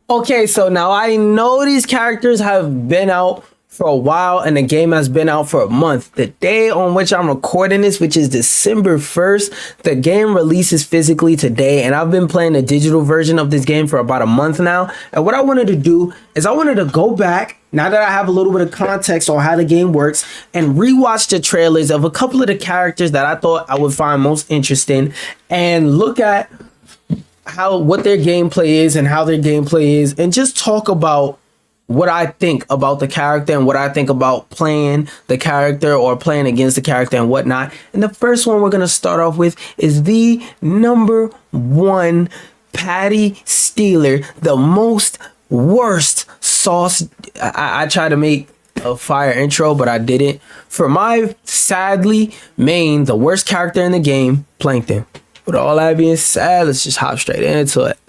Okay, so now I know these characters have been out for a while and the game has been out for a month. The day on which I'm recording this, which is December 1st, the game releases physically today, and I've been playing the digital version of this game for about a month now. And what I wanted to do is I wanted to go back, now that I have a little bit of context on how the game works, and rewatch the trailers of a couple of the characters that I thought I would find most interesting and look at what their gameplay is and how their gameplay is, and just talk about what I think about the character and what I think about playing the character or playing against the character and whatnot. And the first one we're going to start off with is the number one Patty Stealer, the most worst sauce. I tried to make a fire intro, but I didn't. For my sadly main, the worst character in the game, Plankton. With all that being said, let's just hop straight into it.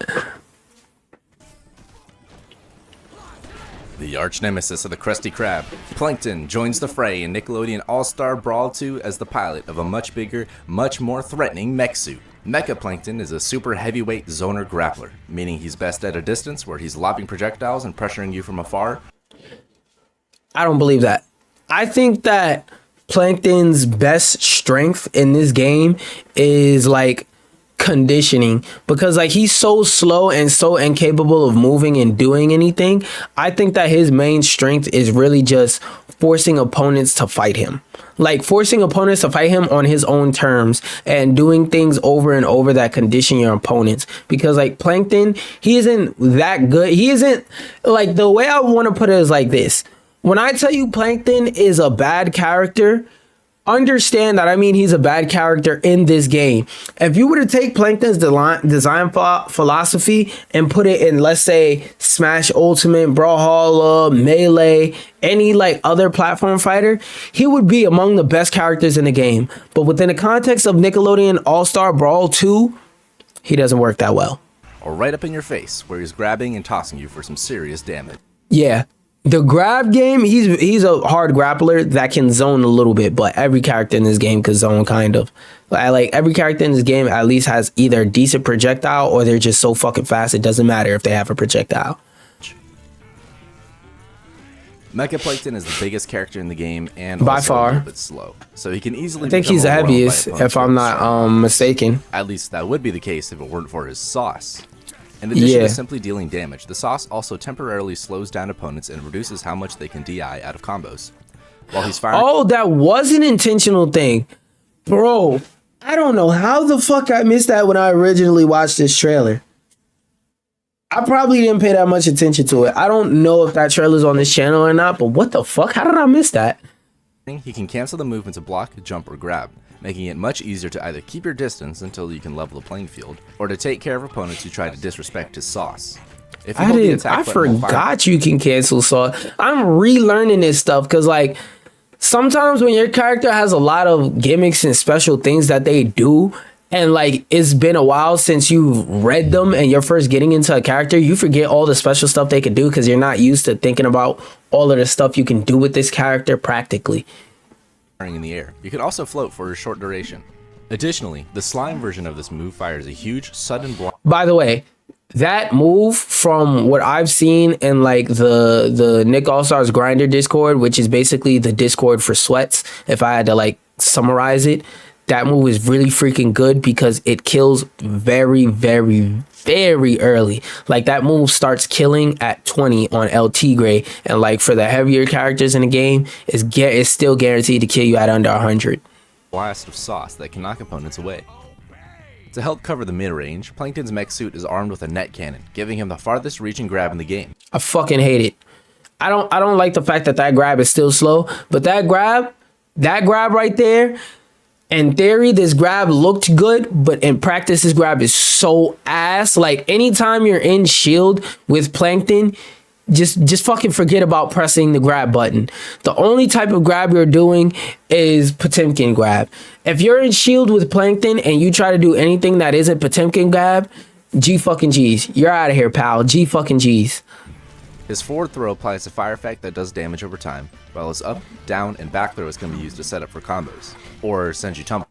The arch nemesis of the Krusty Krab, Plankton joins the fray in Nickelodeon All-Star Brawl 2 as the pilot of a much bigger, much more threatening mech suit. Mecha Plankton is a super heavyweight zoner grappler, meaning he's best at a distance where he's lobbing projectiles and pressuring you from afar. I don't believe that. I think that Plankton's best strength in this game is like conditioning, because like he's so slow and so incapable of moving and doing anything. I think that his main strength is really just forcing opponents to fight him, like forcing opponents to fight him on his own terms and doing things over and over that condition your opponents. Because like Plankton, he isn't that good. He isn't, like, the way I want to put it is like this. When I tell you Plankton is a bad character, understand that I mean he's a bad character in this game. If you were to take Plankton's design philosophy and put it in, let's say, Smash Ultimate, Brawlhalla, Melee, any like other platform fighter, he would be among the best characters in the game. But within the context of Nickelodeon All-Star Brawl 2, he doesn't work that well. Or right up in your face, where he's grabbing and tossing you for some serious damage. Yeah. The grab game, he's a hard grappler that can zone a little bit, but every character in this game can zone, kind of. Like every character in this game at least has either a decent projectile or they're just so fucking fast it doesn't matter if they have a projectile. Mecha Plankton is the biggest character in the game and by also far a little bit slow, so he can easily. I think he's the heaviest, if I'm not mistaken. At least that would be the case if it weren't for his sauce. In addition to simply dealing damage, the sauce also temporarily slows down opponents and reduces how much they can DI out of combos. While he's firing— Oh, that was an intentional thing. Bro, I don't know how the fuck I missed that when I originally watched this trailer. I probably didn't pay that much attention to it. I don't know if that trailer's on this channel or not, but what the fuck? How did I miss that? He can cancel the movement to block, jump, or grab, making it much easier to either keep your distance until you can level the playing field, or to take care of opponents who try to disrespect his sauce. If you I forgot you can cancel sauce. I'm relearning this stuff because, like, sometimes when your character has a lot of gimmicks and special things that they do, and like it's been a while since you've read them and you're first getting into a character, you forget all the special stuff they can do because you're not used to thinking about all of the stuff you can do with this character practically. In the air. You can also float for a short duration. Additionally, the slime version of this move fires a huge sudden block. By the way, that move, from what I've seen in like the Nick All-Stars Grinder Discord, which is basically the Discord for sweats, if I had to like summarize it, that move is really freaking good because it kills very, very, very early. Like that move starts killing at 20 on LT grade, and like for the heavier characters in the game, it's still guaranteed to kill you at under 100. Blast of sauce that can knock opponents away. To help cover the mid-range, Plankton's mech suit is armed with a net cannon, giving him the farthest reaching grab in the game. I fucking hate it. I don't like the fact that grab is still slow, but that grab right there, in theory, this grab looked good, but in practice, this grab is so ass. Like, anytime you're in shield with Plankton, just fucking forget about pressing the grab button. The only type of grab you're doing is Potemkin grab. If you're in shield with Plankton and you try to do anything that isn't Potemkin grab, G fucking G's. You're out of here, pal. G fucking G's. His forward throw applies a fire effect that does damage over time, while his up, down, and back throws can be used to set up for combos, or send you tumbling.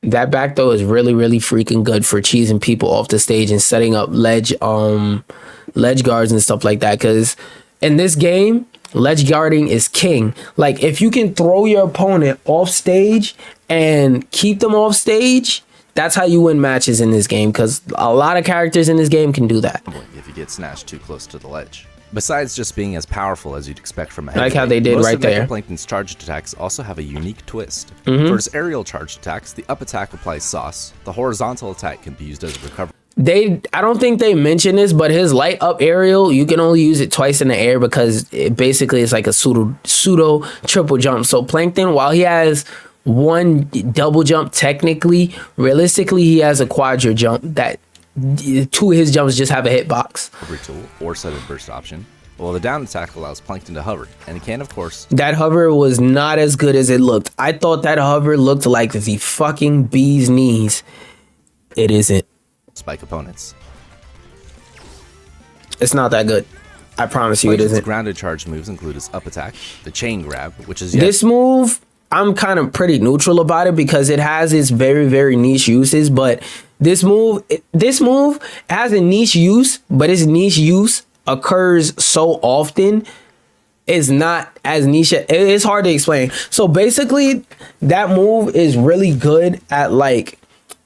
That back throw is really, really freaking good for cheesing people off the stage and setting up ledge guards and stuff like that. Because in this game, ledge guarding is king. Like, if you can throw your opponent off stage and keep them off stage, that's how you win matches in this game. Because a lot of characters in this game can do that. If you get snatched too close to the ledge. Besides just being as powerful as you'd expect from a like how they did most right of there. Plankton's charged attacks also have a unique twist. For his aerial charged attacks, the up attack applies sauce. The horizontal attack can be used as a recovery. I don't think they mentioned this, but his light up aerial, you can only use it twice in the air because it basically is like a pseudo triple jump. So Plankton, while he has one double jump technically, realistically he has a quadra jump that 2 of his jumps just have a hitbox. Tool or sudden burst option. Well, the down attack allows Plankton to hover, and he can, of course. That hover was not as good as it looked. I thought that hover looked like the fucking bee's knees. It isn't. Spike opponents. It's not that good. I promise you, Plankton's it isn't. Grounded charge moves include his up attack, the chain grab, which is this move. I'm kind of pretty neutral about it because it has its very, very niche uses, but this move has a niche use, but its niche use occurs so often, it's not as niche. It's hard to explain. So basically, that move is really good at, like,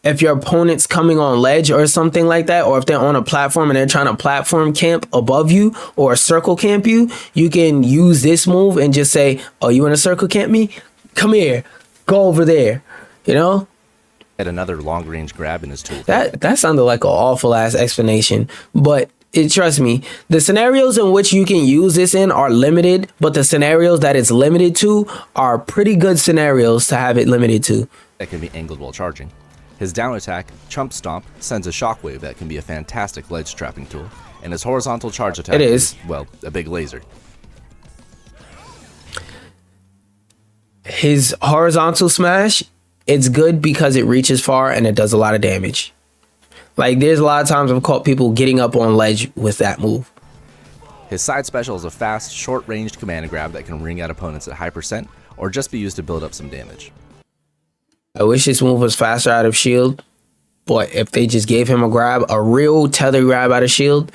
if your opponent's coming on ledge or something like that, or if they're on a platform and they're trying to platform camp above you or circle camp you, you can use this move and just say, oh, you want to circle camp me? Come here, go over there, you know? Had another long range grab in his tool. That sounded like an awful ass explanation, but trust me, the scenarios in which you can use this in are limited, but the scenarios that it's limited to are pretty good scenarios to have it limited to. That can be angled while charging. His down attack, Chump Stomp, sends a shockwave that can be a fantastic ledge trapping tool, and his horizontal charge attack is, well, a big laser. His horizontal smash, it's good because it reaches far and it does a lot of damage. Like, there's a lot of times I've caught people getting up on ledge with that move. His side special is a fast, short-ranged command grab that can ring out opponents at high percent or just be used to build up some damage. I wish this move was faster out of shield, but if they just gave him a real tether grab out of shield,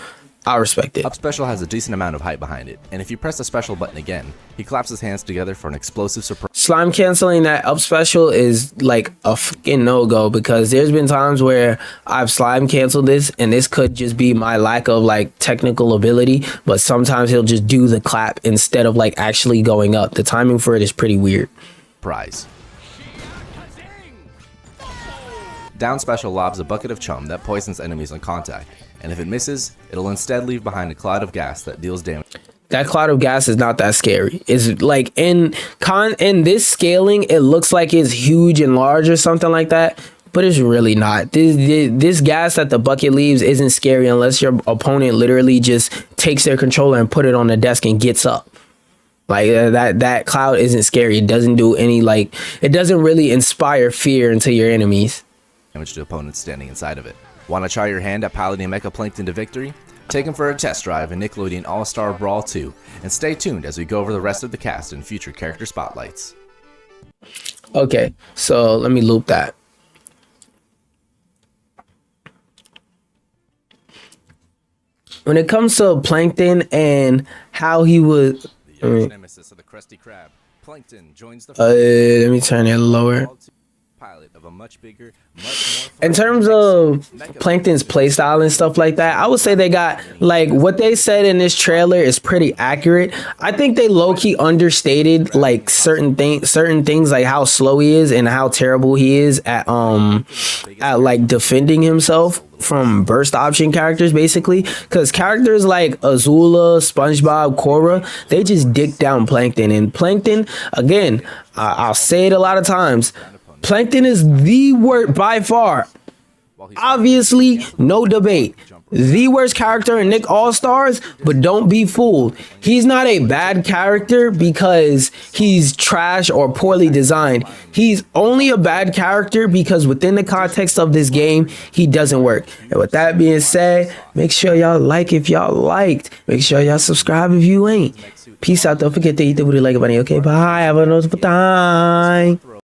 I respect it. Up special has a decent amount of height behind it, and if you press the special button again, he claps his hands together for an explosive surprise. Slime canceling that up special is like a fucking no-go, because there's been times where I've slime canceled this, and this could just be my lack of like technical ability, but sometimes he'll just do the clap instead of like actually going up. The timing for it is pretty weird. Prize. Down special lobs a bucket of chum that poisons enemies on contact, and if it misses, it'll instead leave behind a cloud of gas that deals damage. That cloud of gas is not that scary. It's like in this scaling, it looks like it's huge and large or something like that, but it's really not. This gas that the bucket leaves isn't scary unless your opponent literally just takes their controller and put it on the desk and gets up. Like that cloud isn't scary. It doesn't do any, like, it doesn't really inspire fear into your enemies. Damage to opponents standing inside of it. Want to try your hand at piloting Mecha Plankton to victory? Take him for a test drive in Nickelodeon All-Star Brawl 2, and stay tuned as we go over the rest of the cast and future character spotlights. Okay, so let me loop that. When it comes to Plankton and how he would... nemesis of the Krusty Krab, Plankton joins the let me turn it lower. Pilot of a much bigger, much more in terms of Plankton's playstyle and stuff like that, I would say they got, like, what they said in this trailer is pretty accurate. I think they low-key understated like certain things like how slow he is and how terrible he is at like defending himself from burst option characters, basically, because characters like Azula, SpongeBob, Korra, they just dick down Plankton. And Plankton, again, I'll say it a lot of times, Plankton is the worst by far. Obviously, no debate. The worst character in Nick All-Stars, but don't be fooled. He's not a bad character because he's trash or poorly designed. He's only a bad character because within the context of this game, he doesn't work. And with that being said, make sure y'all like if y'all liked. Make sure y'all subscribe if you ain't. Peace out. Don't forget to hit the booty like a bunny. Okay, bye. Have a nice time.